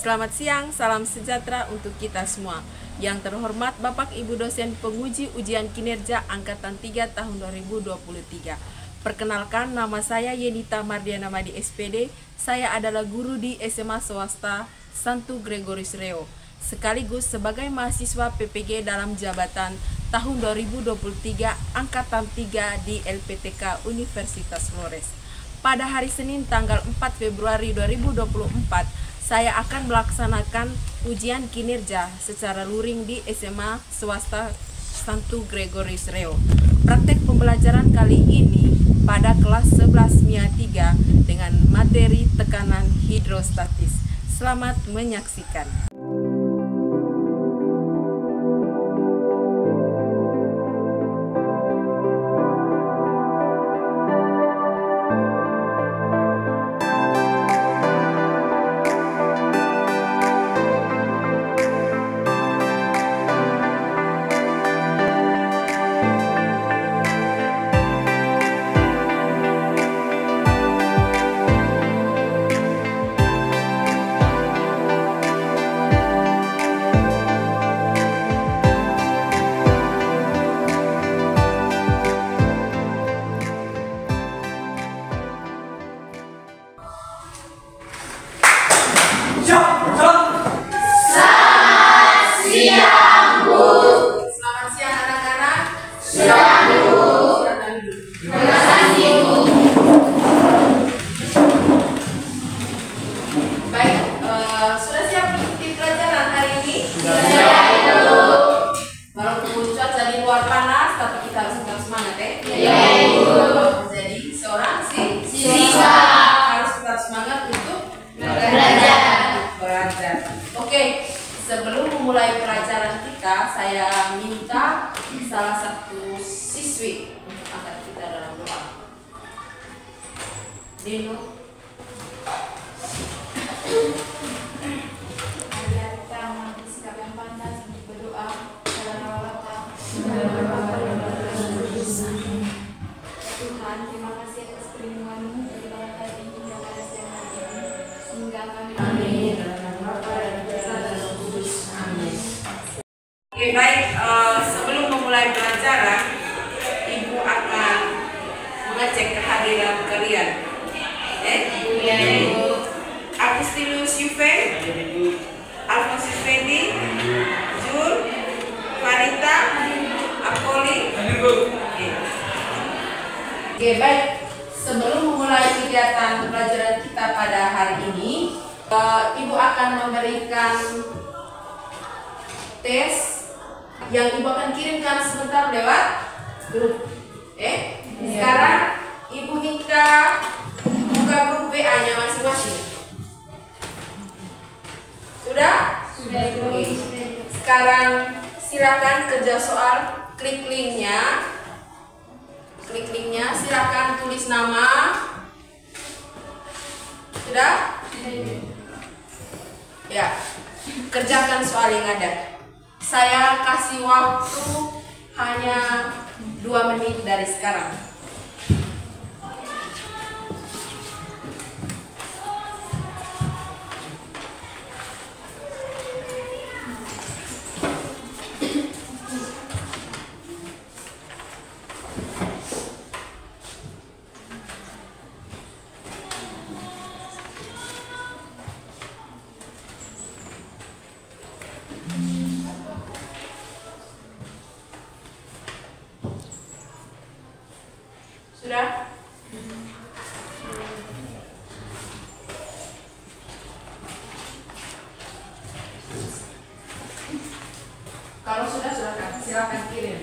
Selamat siang, salam sejahtera untuk kita semua. Yang terhormat Bapak Ibu dosen penguji ujian kinerja Angkatan 3 tahun 2023. Perkenalkan, nama saya Yenita Mardiana Madi SPD. Saya adalah guru di SMA swasta Santo Gregorius Reo, sekaligus sebagai mahasiswa PPG dalam jabatan tahun 2023 Angkatan 3 di LPTK Universitas Flores. Pada hari Senin tanggal 4 Februari 2024, saya akan melaksanakan ujian kinerja secara luring di SMA swasta Santo Gregorius Reo. Praktek pembelajaran kali ini pada kelas 11 MIA 3 dengan materi tekanan hidrostatis. Selamat menyaksikan. Sebelum memulai pelajaran kita, saya minta salah satu siswi untuk angkat kita dalam doa. Dino. Marilah kita mengambil sikap yang pantas untuk berdoa dalam rawatan. Tuhan, terima kasih atas perlindungan-Mu dari malam hari ini hingga pada siang hari ini, sehingga kami Amin. Dalam nama Bapa dan Putra dan Roh Kudus. Amin. Oke, baik. Sebelum memulai pelajaran, Ibu akan mengecek kehadiran kalian. Iya, Ibu. Agustinus Yuve, Alfonsus Fendi, Jul, Farita, Apoli. Oke, baik. Sebelum memulai kegiatan pelajaran kita pada hari ini, Ibu akan memberikan tes yang Ibu akan kirimkan sebentar lewat grup. Sekarang Ibu minta buka grup WA-nya masing-masing. Sudah? Sudah, Ibu. Oke. Sekarang silakan kerja soal, klik linknya. Silakan tulis nama. Sudah? Ya. Kerjakan soal yang ada. Saya kasih waktu hanya 2 menit dari sekarang. Sudah? Kalau sudah, silakan kirim.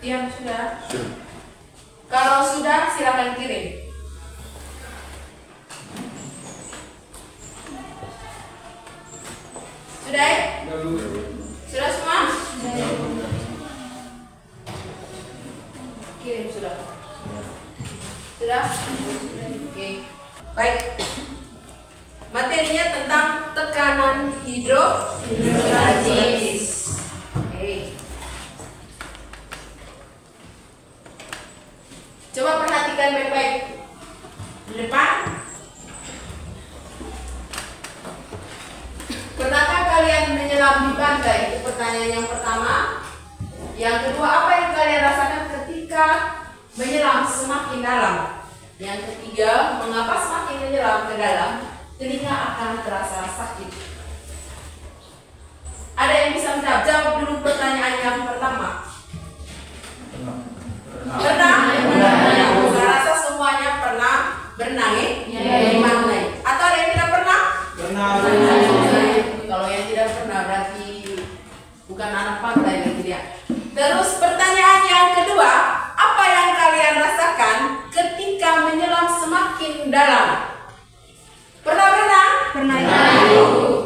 Diam sudah. Kalau sudah silakan kirim. Sudah? Sudah semua? Kirim sudah. Sudah? Oke. Baik. Materinya tentang tekanan hidrostatis. Oke. Coba perhatikan baik-baik. Di depan. Pernahkah kalian menyelam di pantai? Itu pertanyaan yang pertama. Yang kedua, apa yang kalian rasakan ketika menyelam semakin dalam? Yang ketiga, mengapa semakin menyelam ke dalam, telinga akan terasa sakit? Ada yang bisa menjawab? Jawab dulu pertanyaan yang pertama. Pernah? Saya rasa semuanya pernah berenang di pantai. Atau ada yang tidak pernah? Pernah. Kalau yang tidak pernah berarti bukan anak pantai lagi dia. Terus pertanyaan yang kedua, apa yang kalian rasakan ketika menyelam semakin dalam? Pernah berenang? Pernah.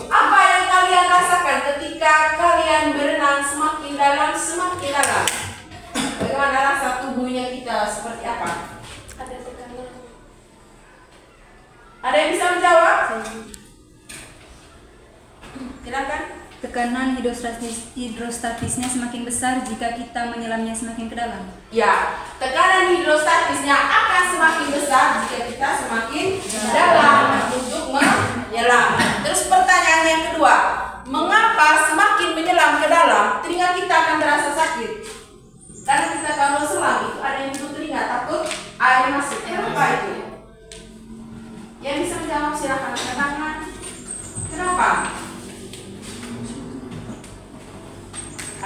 Apa yang kalian rasakan ketika kalian berenang semakin dalam, semakin dalam? Bagaimana rasa tubuhnya kita, seperti apa? Ada tekanan. Ada yang bisa menjawab? Silakan. Tekanan hidrostatisnya semakin besar jika kita menyelamnya semakin ke dalam. Ya, tekanan hidrostatisnya akan semakin besar jika kita semakin dalam untuk menyelam. Terus pertanyaan yang kedua, mengapa semakin menyelam ke dalam telinga kita akan terasa sakit? Karena kita kalau selam itu ada yang tutup telinga, takut air masuk. Kenapa itu? Yang bisa menjawab silakan angkat tangan. Kenapa?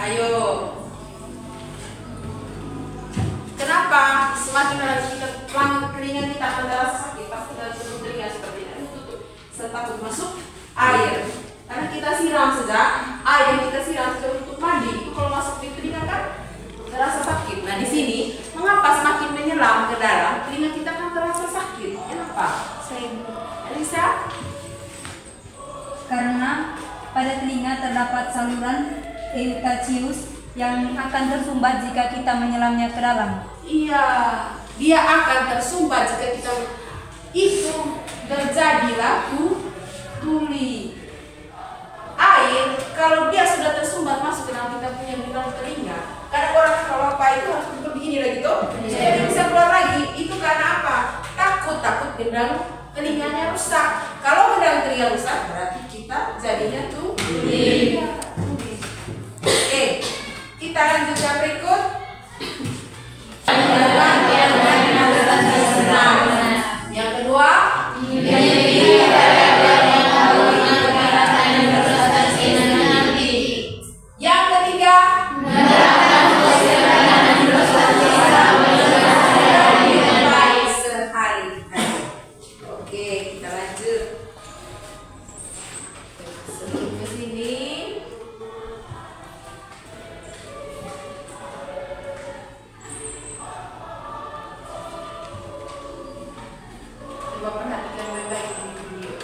Ayo. Kenapa semakin dalam kita telinga kita akan terasa sakit? Pasti kita tutup telinga seperti ini. Tutup. Takut masuk air. Karena kita siram saja, air yang kita siram untuk mandi itu kalau masuk di telinga kan terasa sakit. Nah di sini mengapa semakin menyelam ke dalam telinga kita akan terasa sakit? Kenapa? Elisa? Karena pada telinga terdapat saluran eutachius yang akan tersumbat jika kita menyelamnya ke dalam. Iya, dia akan tersumbat jika kita itu terjadilah tuli. Air kalau dia sudah tersumbat masuk ke dalam kita punya telinga. Karena orang kalau apa itu harus begini lagi tuh, jadi bisa keluar lagi. Itu karena apa? Takut gendang telinganya rusak. Kalau gendang telinga rusak berarti kita jadinya tuli. Oke, kita lanjut yang berikut. Yang kedua, yang ketiga, oke, kita lanjut. Sebelum ke sini, coba perhatikan baik-baik ini video.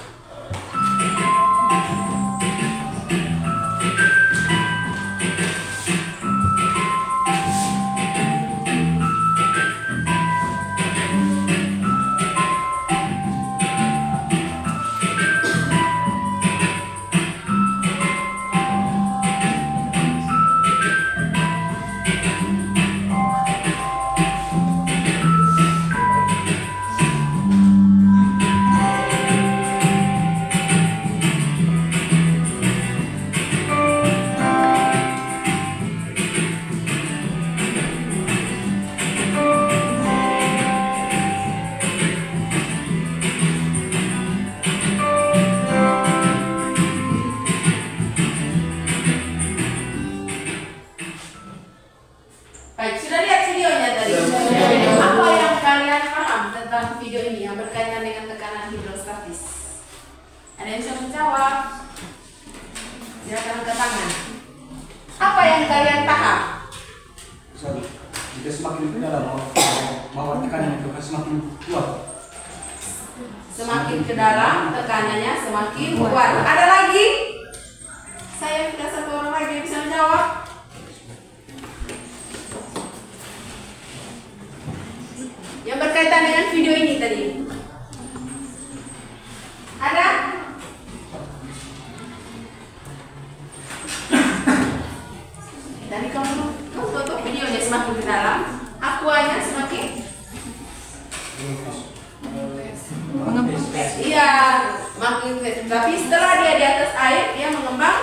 Baik, sudah lihat videonya tadi? Apa yang kalian paham tentang video ini yang berkaitan dengan tekanan hidrostatis? Ada yang bisa menjawab? Silakan angkat tangan. Apa yang kalian paham? Jika semakin ke dalam bawah tekanan itu akan semakin kuat. Semakin ke dalam tekanannya semakin kuat. Ada lagi? Saya minta satu orang lagi yang bisa menjawab. Yang berkaitan dengan video ini tadi. Ada? Dari kamu tonton videonya semakin ke dalam, aquanya semakin iya, makin tapi setelah dia di atas air dia mengembang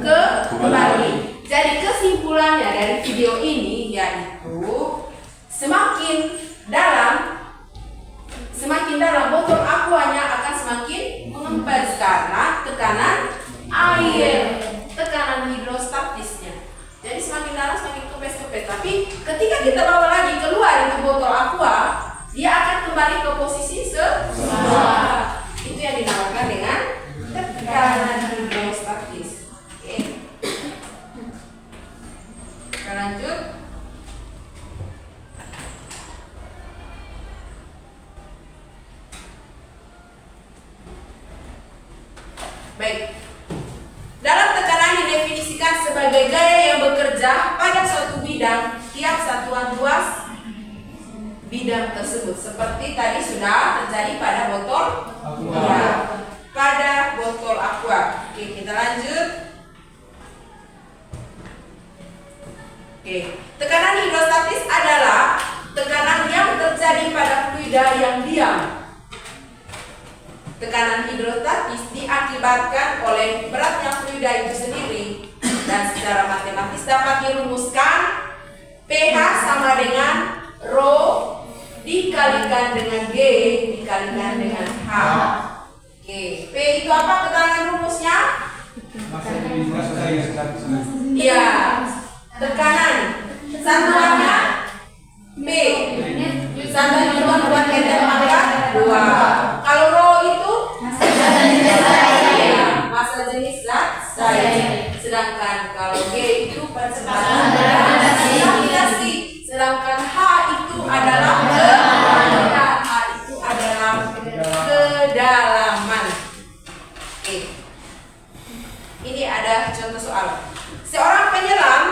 ke kembali. Jadi kesimpulannya dari video ini yaitu semakin dalam botol aquanya akan semakin mengempes karena tekanan air, tekanan hidrostatisnya. Jadi semakin dalam semakin kempes. Tapi ketika kita bawa lagi keluar itu botol aqua, dia akan kembali ke posisi semula. Itu yang dinamakan dengan tekanan hidrostatis. Oke. Kita lanjut. Baik. Dalam tekanan didefinisikan sebagai gaya yang bekerja pada suatu bidang tiap satuan luas bidang tersebut. Seperti tadi sudah terjadi pada botol aqua. Ya, pada botol aqua. Oke, kita lanjut. Oke, tekanan hidrostatis adalah tekanan yang terjadi pada fluida yang diam. Tekanan hidrostatis diakibatkan oleh beratnya fluida itu sendiri dan secara matematis dapat dirumuskan pH sama dengan Rho dikalikan dengan G dikalikan dengan H. Oke, P itu apa keterangan rumusnya? Iya, tekanan satuannya P. Satuan buat meter maka 2. Kalau Rho itu massa jenis zat cair. Sedangkan kalau G itu percepatan gravitasi. Sedangkan H itu adalah kedalaman. Oke. Ini ada contoh soal. Seorang penyelam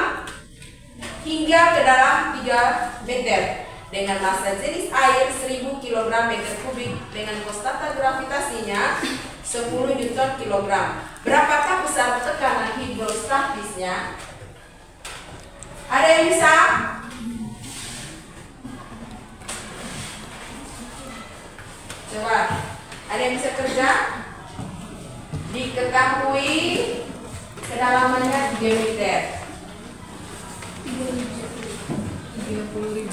hingga ke dalam 3 meter dengan massa jenis air 1000 kg meter kubik dengan konstanta gravitasinya 10 Newton kilogram. Berapakah besar tekanan hidrostatisnya? Ada yang bisa? Coba, ada yang bisa kerja? Diketahui kedalamannya 3 meter. 30.000.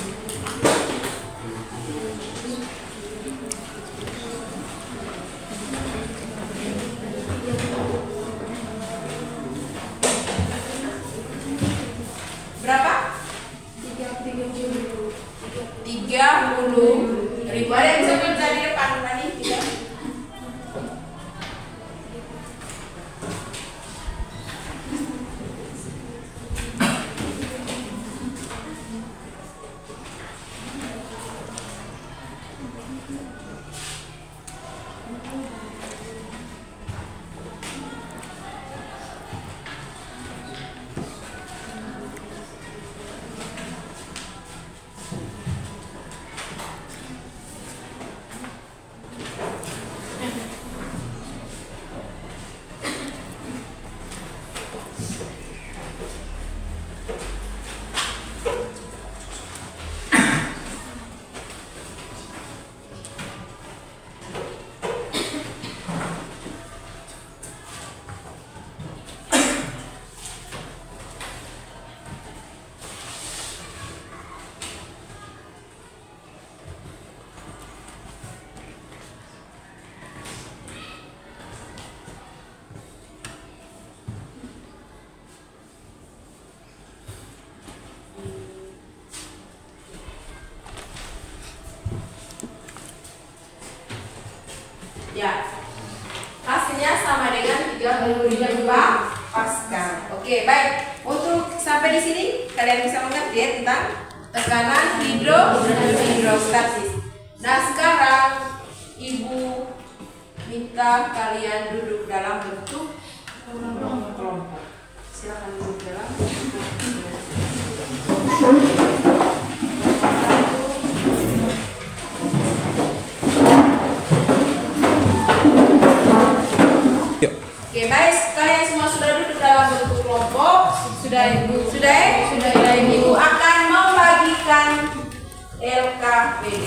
Berapa? 30.000. Ada yang bisa kerja di depan tadi? Tidak. Ya, hasilnya sama dengan 35 Pascal. Oke, baik. Untuk sampai di sini kalian bisa mengerti ya tentang tekanan hidrostatis. Nah, sekarang Ibu minta kalian duduk dalam bentuk kelompok. Silakan duduk dalam bentuk Oke, baik, kalian semua sudah duduk dalam bentuk kelompok. Sudah Ibu, sudah Ibu akan membagikan LKPD.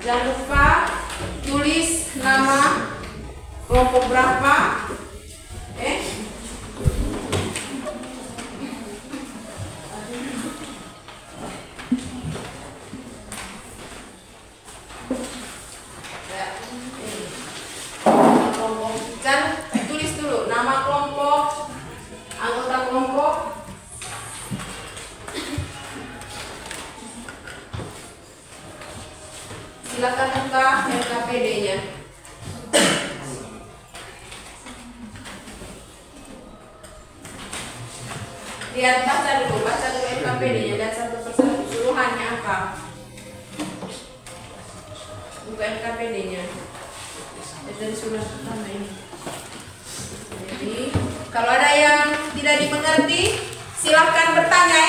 Jangan lupa tulis nama kelompok berapa. Jangan tulis dulu nama kelompok, anggota kelompok. Silakan buka LKPD-nya. Lihat, baca dulu LKPD-nya, lihat satu persatu suruhannya apa. Buka LKPD-nya. Dari surat pertama ini. Jadi, kalau ada yang tidak dimengerti, silahkan bertanya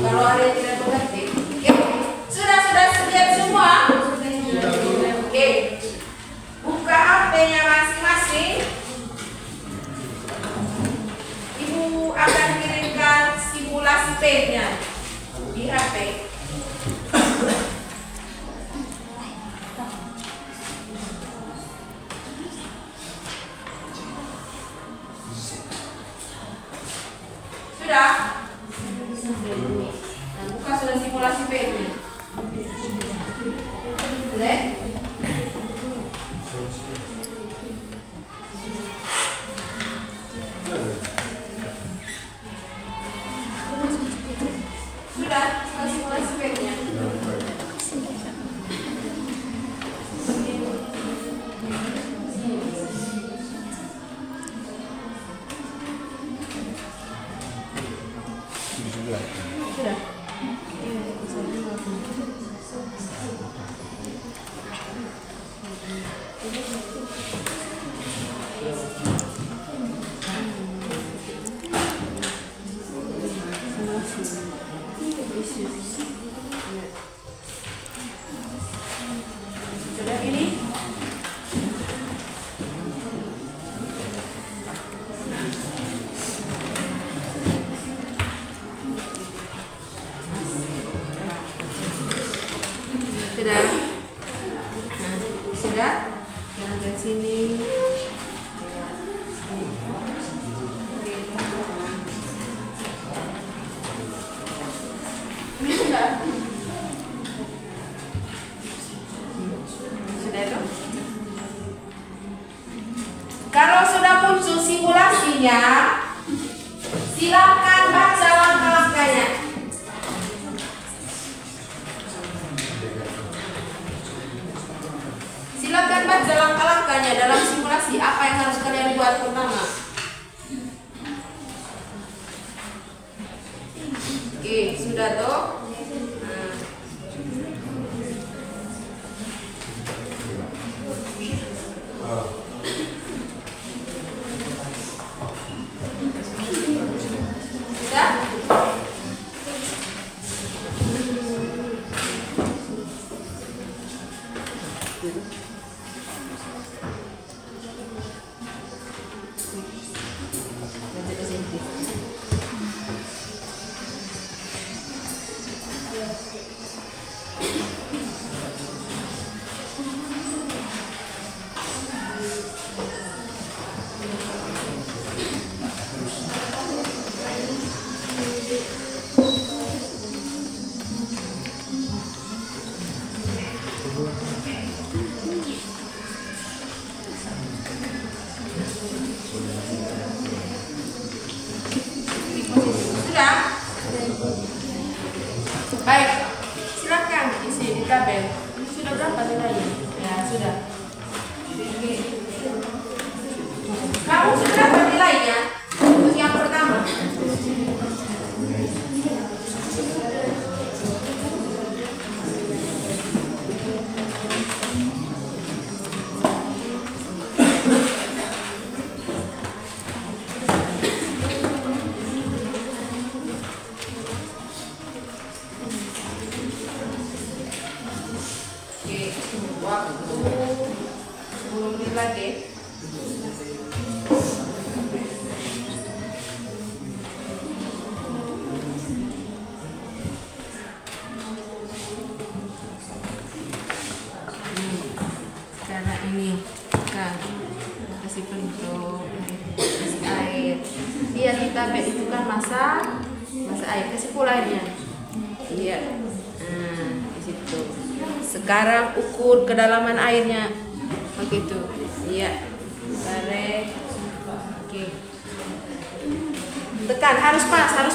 Kalau ada yang tidak mengerti. Oke. Sudah siap semua? Oke. Buka HP-nya masing-masing. Ibu akan kirimkan simulasi page-nya di HP. Sudah? Nah, buka sudah simulasi page-nya. Boleh? Sudah simulasi page-nya. Sudah. Sudah ini? Sudah? Nah, sudah? Jangan ke sini. Ini sudah? Sudah itu? Kalau sudah muncul simulasinya, silakan baca langkah-langkahnya. Silakan baca langkah-langkahnya dalam simulasi. Apa yang harus kalian buat pertama? Oke, sudah toh? Nah. Sudah? Baik, silakan isi di tabel. Ini sudah berapa nilainya? Ya, sudah. Kamu sudah berapa nilainya? 10 menit lagi. Sekarang ini kan kasih bentuk, kasih air. Biar kita itu kan masak air, kasih pula airnya. Iya. Nah, di situ. Sekarang ukur kedalaman airnya. Begitu. Iya. Tarik. Oke. Tekan, harus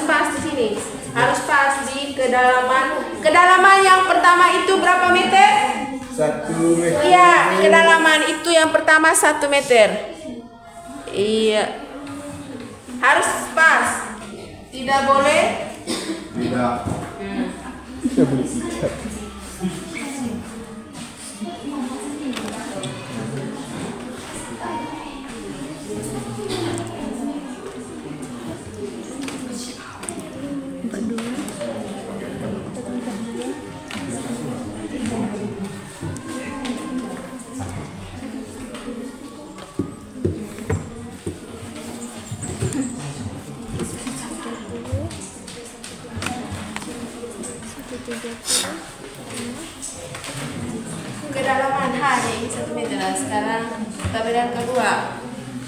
pas di sini. Harus pas di kedalaman. Kedalaman yang pertama itu berapa meter? 1 meter. Iya, kedalaman itu yang pertama 1 meter. Iya. Harus pas. Tidak boleh. Tidak. Kedalaman hanya ini 1 meter. Sekarang tabelan kedua.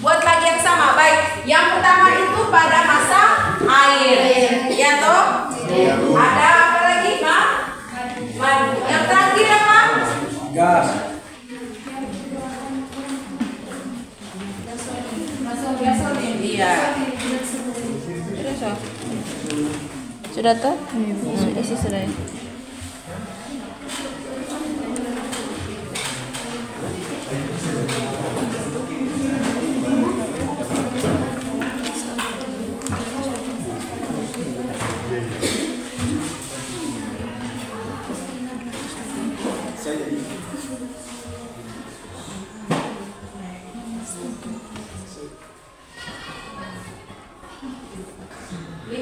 Buat lagi yang sama, baik. Yang pertama itu pada masak air, ya toh? Ada apa lagi, Pak? Madu. Yang terakhir apa? Gas. Iya. Sudah toh? Isi sudah.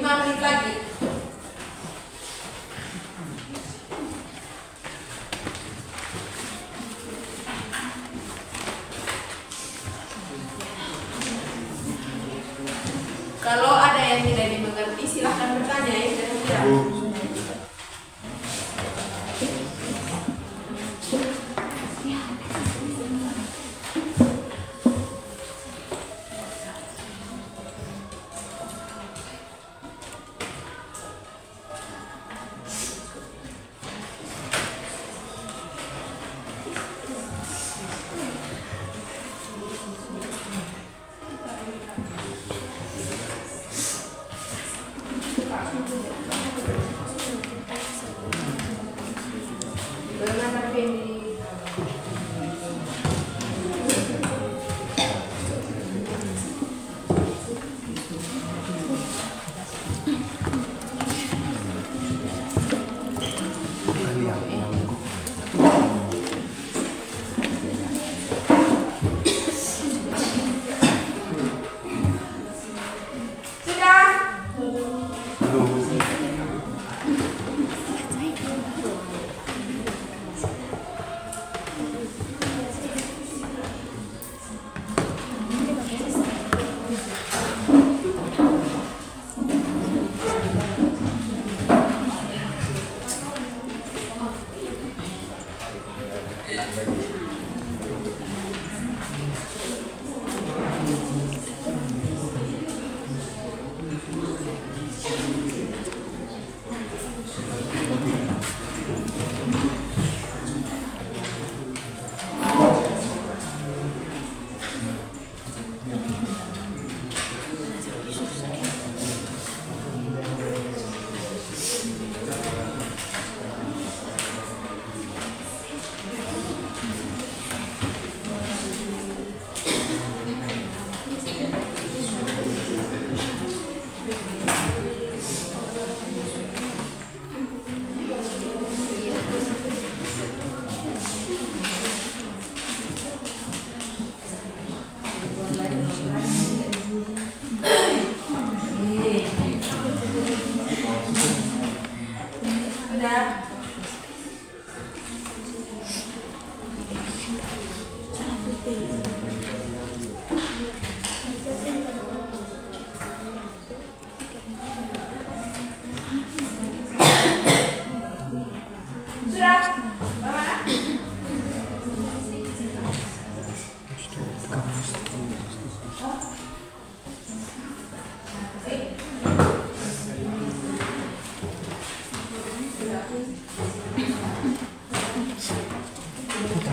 Menit lagi. Kalau ada yang tidak dimengerti silahkan bertanya ya, jangan diam.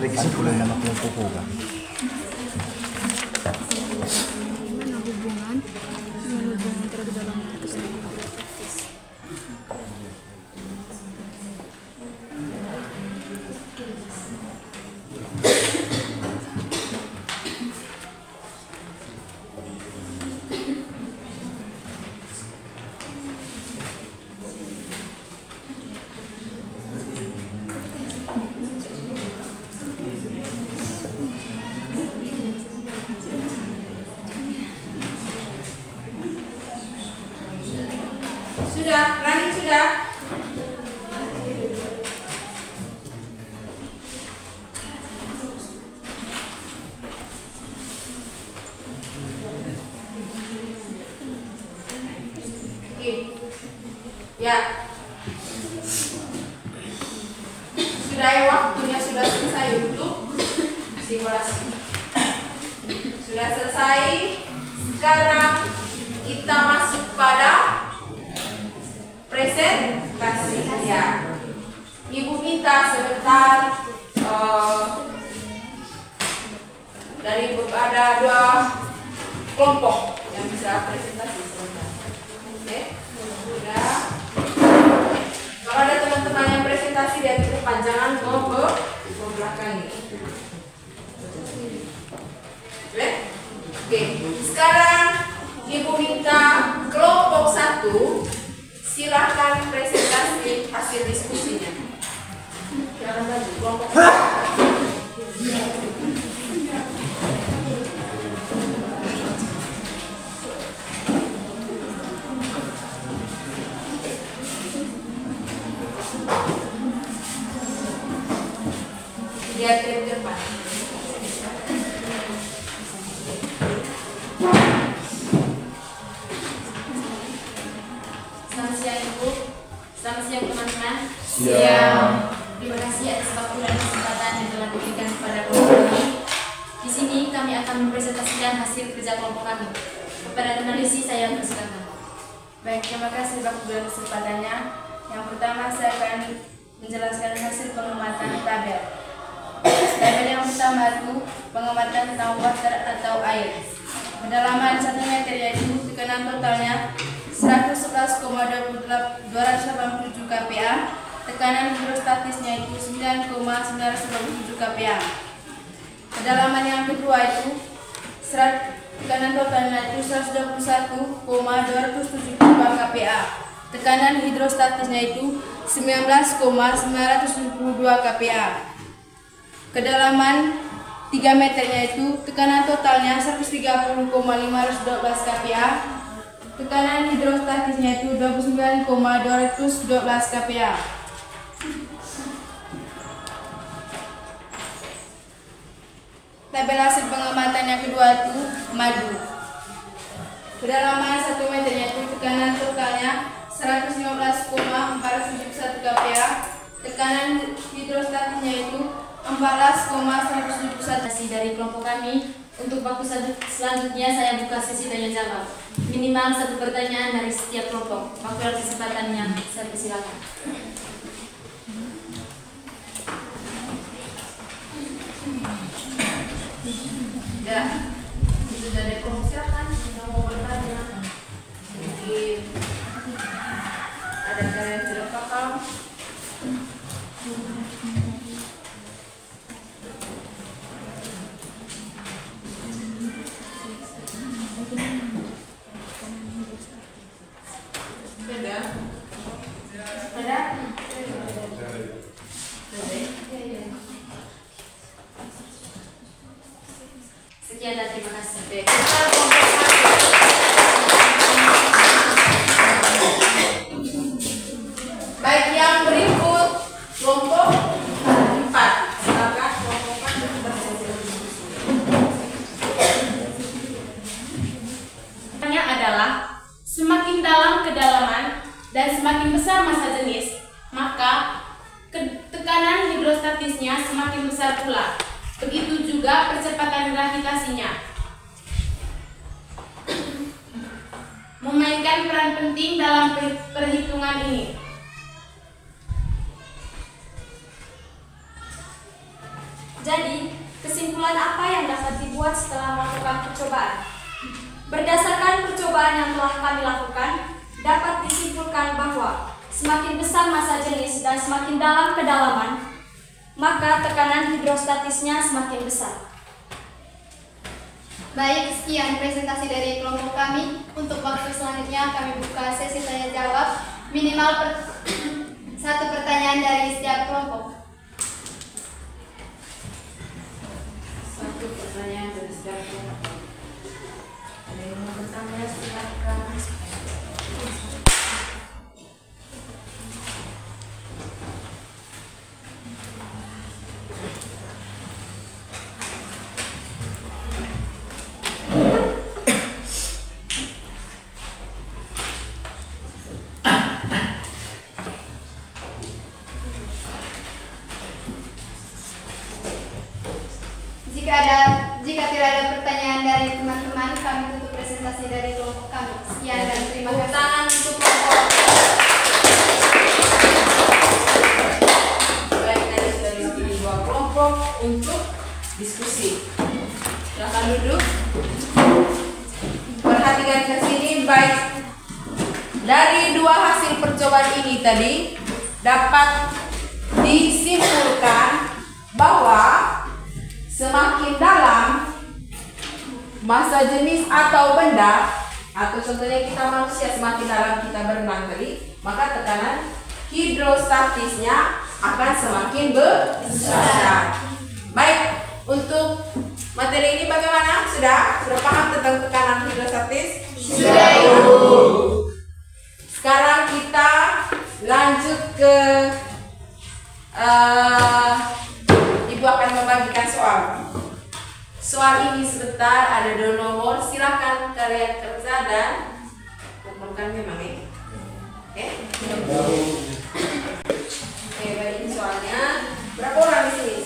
Ada kesimpulan dalam kelompok program. Sudah, running sudah. Oke. Ya. Sudah ya, waktunya sudah selesai untuk simulasi. Sudah selesai. Sekarang kita masuk pada presentasi ya. Ibu minta sebentar dari ada 2 kelompok yang bisa presentasi sebentar. Oke, sudah. Kalau ada teman-teman yang presentasi di depan, jangan mau ke belakang ini. Oke, sekarang ibu minta kelompok 1 silakan presentasi hasil diskusinya. Jangan lagi kelompok. Lihat ke depan. Selamat siang Ibu, selamat siang teman-teman. Siang. Terima kasih atas waktu dan kesempatan yang telah diberikan kepada kelompok kami. Di sini kami akan mempresentasikan hasil kerja kelompok kami. Kepada penulis saya persilakan. Baik, terima kasih waktu dan kesempatannya. Yang pertama saya akan menjelaskan hasil pengamatan tabel. Tabel yang pertama itu pengamatan tentang water atau air. Kedalaman 1 meter yaitu tekanan totalnya 111,287 kPa. Tekanan hidrostatisnya itu 9,997 kPa. Kedalaman yang kedua itu tekanan totalnya itu 121,272 kPa. Tekanan hidrostatisnya itu 19,972 kPa. Kedalaman 3 meternya itu tekanan totalnya 130,512 kPa. Tekanan hidrostatisnya itu 29,212 kPa. Tabel hasil pengamatan yang kedua itu madu. Kedalaman 1 meternya itu tekanan totalnya 115,471 kPa. Tekanan hidrostatisnya itu 14,171. Dari kelompok kami, untuk waktu selanjutnya saya buka sesi tanya jawab. Minimal 1 pertanyaan dari setiap kelompok. Waktu dan kesempatannya saya persilakan. Ya, itu dari kelompok silakan yang mau bertanya. Mungkin ada kalian tidak paham. Sekian dan terima kasih. Oke, kita kelompok 1. Baik, yang berikut kelompok 4. Silakan kelompok 4 Pertanyaannya adalah semakin dalam kedalaman dan semakin besar massa jenis, maka tekanan hidrostatisnya semakin besar pula. Begitu juga percepatan gravitasinya. Memainkan peran penting dalam perhitungan ini. Jadi, kesimpulan apa yang dapat dibuat setelah melakukan percobaan? Berdasarkan percobaan yang telah kami lakukan, dapat disimpulkan bahwa semakin besar massa jenis dan semakin dalam kedalaman, maka tekanan hidrostatisnya semakin besar. Baik, sekian presentasi dari kelompok kami. Untuk waktu selanjutnya kami buka sesi tanya jawab, minimal satu pertanyaan dari setiap kelompok. Satu pertanyaan dari setiap kelompok. Ada yang mau bertanya, silakan. Jika tidak ada pertanyaan dari teman-teman, kami tutup presentasi dari kelompok kami. Sekian dan terima kasih. Tangan untuk kelompok. Baik, dari dua kelompok untuk diskusi. Silakan duduk. Perhatikan ke sini baik. Dari dua hasil percobaan ini tadi dapat disimpulkan bahwa semakin dalam massa jenis atau benda, atau contohnya kita manusia, semakin dalam kita berenang tadi, maka tekanan hidrostatisnya akan semakin besar. Baik, untuk materi ini bagaimana? Sudah paham tentang tekanan hidrostatis? Sudah, Ibu. Sekarang kita lanjut ke Ibu akan membagikan soal. Soal ini sebentar, ada 2 nomor. Silakan kalian kerja dan kumpulkan memang ya. Oke, baik, ini soalnya. Berapa orang di sini?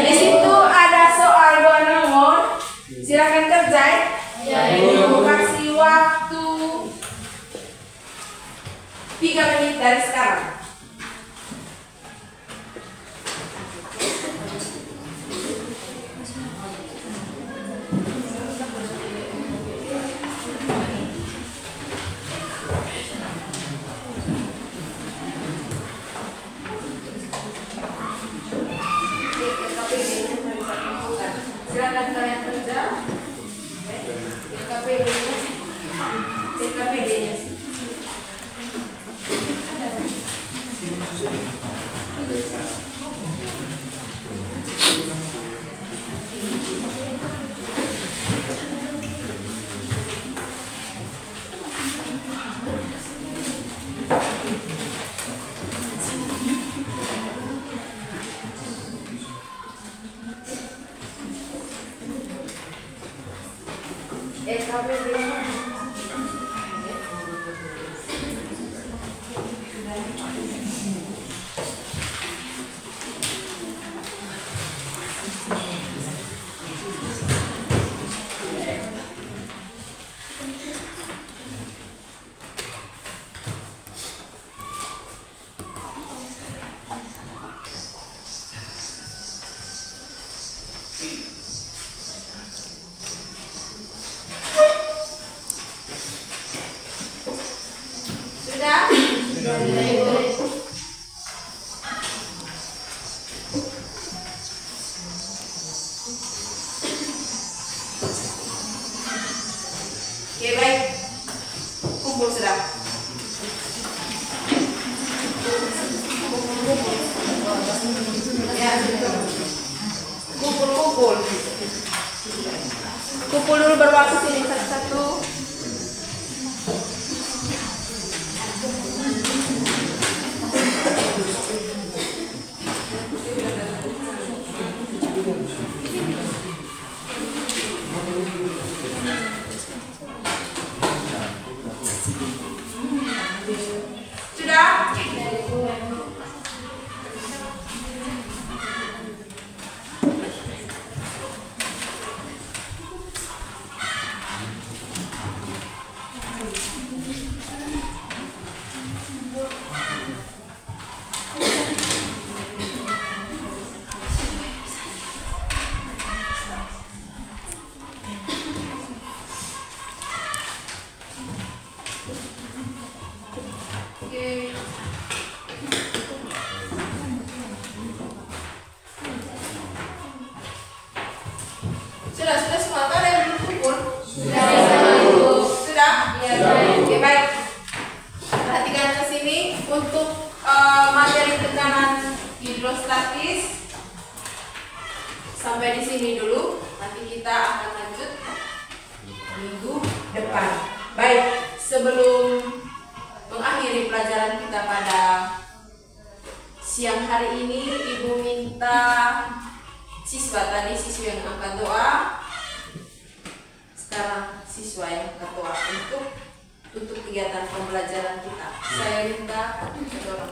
Di situ ada soal 2 nomor. Silakan kerja ya. Ibu kasih waktu 3 menit dari sekarang. Silakan kalian kerja. TKPD-nya. kumpul. Kumpul dulu berwaktu sini satu-satu. Sudah? Sudah semua kan yang belum kumpul? Sudah? Oke, baik. Perhatikan ke sini untuk materi tekanan hidrostatis. Sampai di sini dulu. Nanti kita akan lanjut minggu depan. Baik, sebelum mengakhiri pelajaran kita pada siang hari ini, Ibu minta siswa yang angkat doa, sekarang siswa yang angkat doa untuk tutup kegiatan pembelajaran kita. Saya minta dorong.